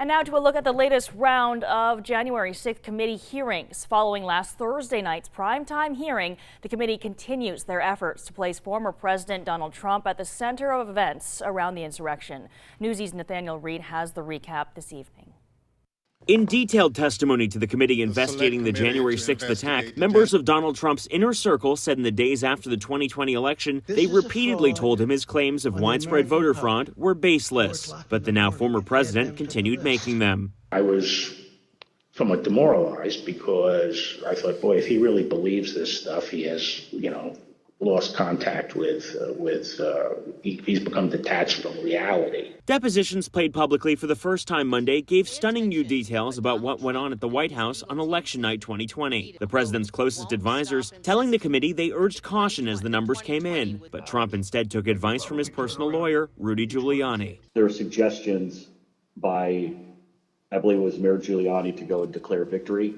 And now to a look at the latest round of January 6th committee hearings. Following last Thursday night's primetime hearing, the committee continues their efforts to place former President Donald Trump at the center of events around the insurrection. Newsy's Nathaniel Reed has the recap this evening. In detailed testimony to the committee investigating the January 6th attack, members of Donald Trump's inner circle said in the days after the 2020 election, they repeatedly told him his claims of widespread voter fraud were baseless. But the now former president continued making them. I was somewhat demoralized because I thought, boy, if he really believes this stuff, he has, lost contact with he's become detached from reality. Depositions played publicly for the first time Monday gave stunning new details about what went on at the White House on election night 2020. The president's closest advisors telling the committee they urged caution as the numbers came in, but Trump instead took advice from his personal lawyer, Rudy Giuliani. There were suggestions by, I believe it was Mayor Giuliani, to go and declare victory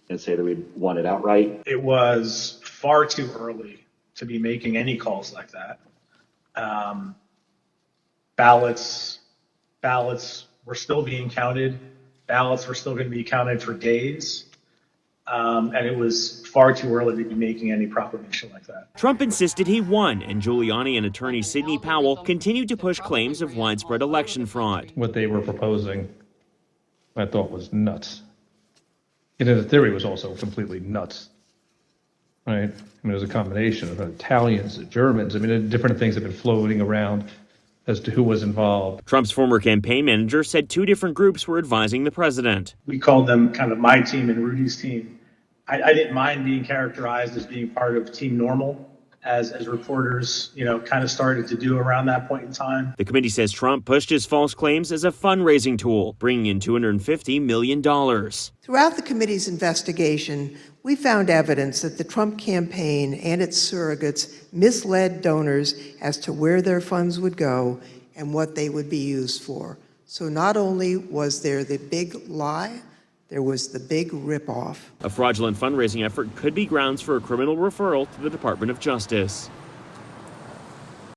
and say that we'd won it outright. It was far too early to be making any calls like that. Ballots were still being counted. Ballots were still going to be counted for days. And it was far too early to be making any proclamation like that. Trump insisted he won, and Giuliani and attorney Sidney Powell continued to push claims of widespread election fraud. What they were proposing, I thought was nuts. And the theory was also completely nuts. Right? I mean, it was a combination of Italians, Germans. I mean, different things have been floating around as to who was involved. Trump's former campaign manager said two different groups were advising the president. We called them kind of my team and Rudy's team. I didn't mind being characterized as being part of Team Normal, as reporters, kind of started to do around that point in time. The committee says Trump pushed his false claims as a fundraising tool, bringing in $250 million. Throughout the committee's investigation, we found evidence that the Trump campaign and its surrogates misled donors as to where their funds would go and what they would be used for. So not only was there the big lie, there was the big ripoff. A fraudulent fundraising effort could be grounds for a criminal referral to the Department of Justice.